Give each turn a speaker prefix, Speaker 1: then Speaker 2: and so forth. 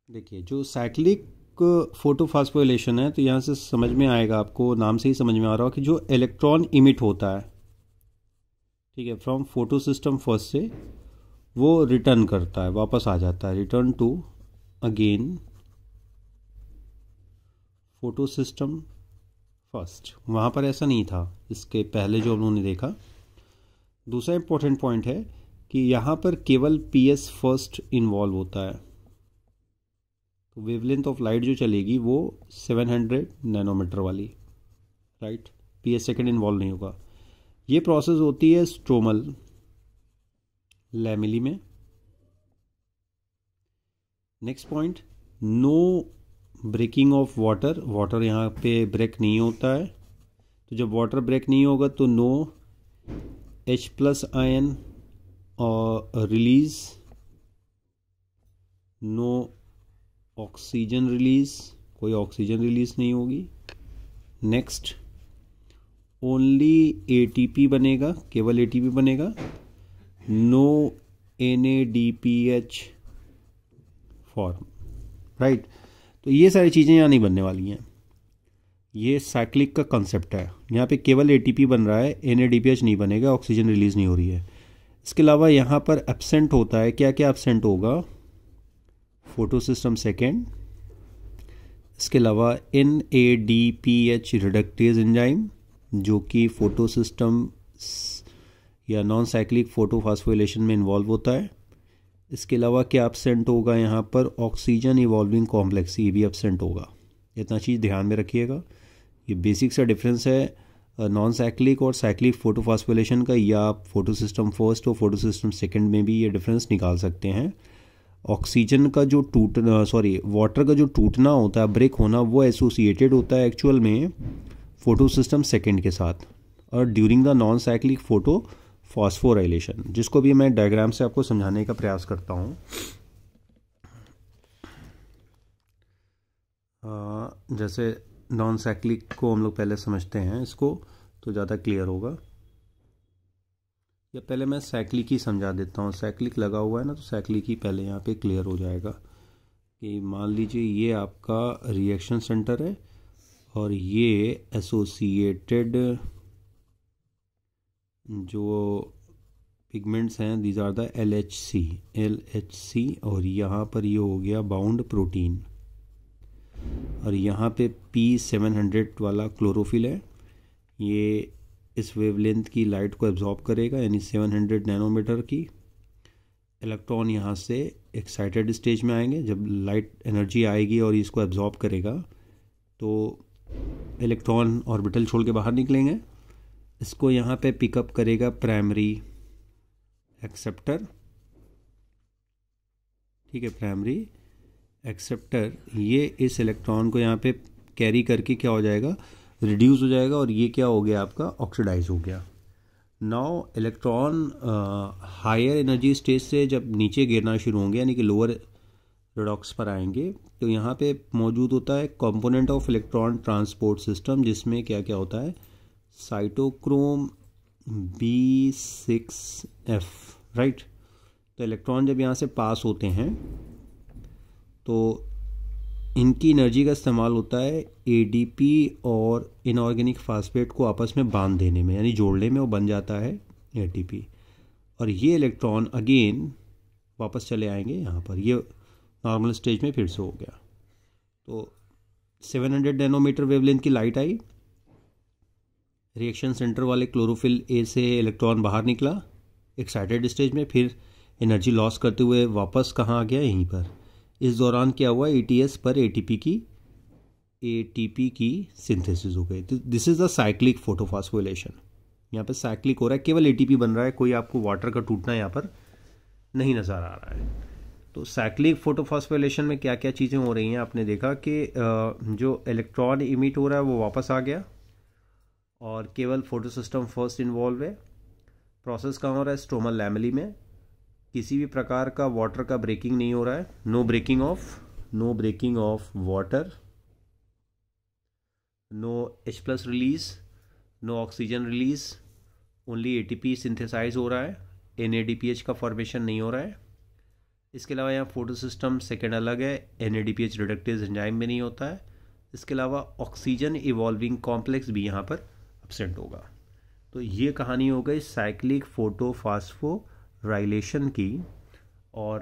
Speaker 1: देखिए, जो cyclic photophosphorylation है, तो यहाँ से समझ में आएगा, आपको नाम से ही समझ में आ रहा हो कि जो इलेक्ट्रॉन इमिट होता है, ठीक है, फ्रॉम फोटो सिस्टम फर्स्ट से वो रिटर्न करता है, वापस आ जाता है, return to again photo system first. वहाँ पर ऐसा नहीं था इसके पहले जो उन्होंने देखा। दूसरा इंपॉर्टेंट पॉइंट है कि यहाँ पर केवल पीएस फर्स्ट इन्वॉल्व होता है, तो वेवलेंथ ऑफ लाइट जो चलेगी वो 700 नैनोमीटर वाली, राइट। पीएस सेकेंड इन्वॉल्व नहीं होगा। ये प्रोसेस होती है स्ट्रोमल लैमेली में। Next point, no breaking of water. Water यहाँ पे ब्रेक नहीं होता है, तो जब वाटर ब्रेक नहीं होगा तो नो H प्लस आयन और रिलीज, नो ऑक्सीजन रिलीज, कोई ऑक्सीजन रिलीज नहीं होगी। नेक्स्ट, ओनली एटीपी बनेगा, केवल एटीपी बनेगा, नो NADPH फॉर्म, राइट। तो ये सारी चीज़ें यहाँ नहीं बनने वाली हैं। ये साइक्लिक का कंसेप्ट है, यहाँ पे केवल एटीपी बन रहा है, NADPH नहीं बनेगा, ऑक्सीजन रिलीज नहीं हो रही है। इसके अलावा यहाँ पर एब्सेंट होता है, क्या क्या एब्सेंट होगा, फोटो सिस्टम सेकेंड, इसके अलावा NADPH रिडक्टेज एंजाइम जो कि फोटो सिस्टम या नॉन साइक्लिक फोटोफॉस्फोरिलेशन में इन्वॉल्व होता है। इसके अलावा क्या एब्सेंट होगा यहाँ पर, ऑक्सीजन इवॉल्विंग कॉम्प्लेक्स, ये भी एब्सेंट होगा। इतना चीज़ ध्यान में रखिएगा। ये बेसिक सा डिफरेंस है नॉन साइक्लिक और साइक्लिक फोटोफॉस्फोरिलेशन का, या आप फोटो सिस्टम फर्स्ट और फोटो सिस्टम सेकेंड में भी ये डिफरेंस निकाल सकते हैं। ऑक्सीजन का जो वाटर का जो टूटना होता है, ब्रेक होना, वो एसोसिएटेड होता है एक्चुअल में फोटो सिस्टम सेकेंड के साथ, और during the non cyclic photo phosphorylation, जिसको भी मैं डायग्राम से आपको समझाने का प्रयास करता हूँ। जैसे नॉन साइक्लिक को हम लोग पहले समझते हैं, इसको तो ज़्यादा क्लियर होगा। या पहले मैं साइक्लिक ही समझा देता हूँ, साइक्लिक लगा हुआ है ना, तो साइक्लिक ही पहले यहाँ पे क्लियर हो जाएगा। कि मान लीजिए ये आपका रिएक्शन सेंटर है और ये एसोसिएटेड जो पिगमेंट्स हैं, दीज आर द LHC, और यहाँ पर ये हो गया बाउंड प्रोटीन, और यहाँ पे P700 वाला क्लोरोफिल है। ये इस वेवलेंथ की लाइट को एब्जॉर्ब करेगा, यानी 700 नैनोमीटर की। इलेक्ट्रॉन यहाँ से एक्साइटेड स्टेज में आएंगे, जब लाइट एनर्जी आएगी और इसको एब्जॉर्ब करेगा तो इलेक्ट्रॉन ऑर्बिटल छोड़ के बाहर निकलेंगे। इसको यहाँ पे पिकअप करेगा प्राइमरी एक्सेप्टर, ठीक है, प्राइमरी एक्सेप्टर। ये इस इलेक्ट्रॉन को यहाँ पे कैरी करके क्या हो जाएगा, रिड्यूस हो जाएगा, और ये क्या हो गया आपका, ऑक्सीडाइज हो गया। Now electron higher energy stage से जब नीचे गिरना शुरू होंगे, यानी कि लोअर रेडॉक्स पर आएंगे, तो यहाँ पे मौजूद होता है component of electron transport system, जिसमें क्या क्या होता है, साइटोक्रोम B6F, राइट। तो इलेक्ट्रॉन जब यहाँ से पास होते हैं तो इनकी एनर्जी का इस्तेमाल होता है ADP और इनऑर्गेनिक फास्फेट को आपस में बांध देने में, यानी जोड़ने में, वो बन जाता है ATP। और ये इलेक्ट्रॉन अगेन वापस चले आएंगे यहाँ पर, ये नॉर्मल स्टेज में फिर से हो गया। तो 700 नैनोमीटर वेवलेंथ की लाइट आई, रिएक्शन सेंटर वाले क्लोरोफिल A से इलेक्ट्रॉन बाहर निकला एक्साइटेड स्टेज में, फिर एनर्जी लॉस करते हुए वापस कहाँ आ गया, यहीं पर। इस दौरान क्या हुआ, ATS पर ATP की सिंथेसिस हो गई। This is the cyclic photophosphorylation. यहाँ पे साइक्लिक हो रहा है, केवल ATP बन रहा है, कोई आपको वाटर का टूटना यहाँ पर नहीं नज़र आ रहा है। तो साइक्लिक फोटोफॉस्फोरिलेशन में क्या क्या चीज़ें हो रही हैं, आपने देखा कि जो इलेक्ट्रॉन इमिट हो रहा है वो वापस आ गया, और केवल फोटो सिस्टम फर्स्ट इन्वॉल्व है। प्रोसेस कहाँ हो रहा है, स्ट्रोमल लैमेली में। किसी भी प्रकार का वाटर का ब्रेकिंग नहीं हो रहा है, no breaking of water, no H plus release, no oxygen release, only ATP synthesise हो रहा है, NADPH का फॉर्मेशन नहीं हो रहा है। इसके अलावा यहाँ फोटो सिस्टम सेकेंड अलग है, NADPH रिडक्टेज एंजाइम में नहीं होता है। इसके अलावा ऑक्सीजन इवॉल्विंग कॉम्प्लेक्स भी यहाँ पर एब्सेंट होगा। तो ये कहानी हो गई साइक्लिक फोटोफॉस्फोराइलेशन की। और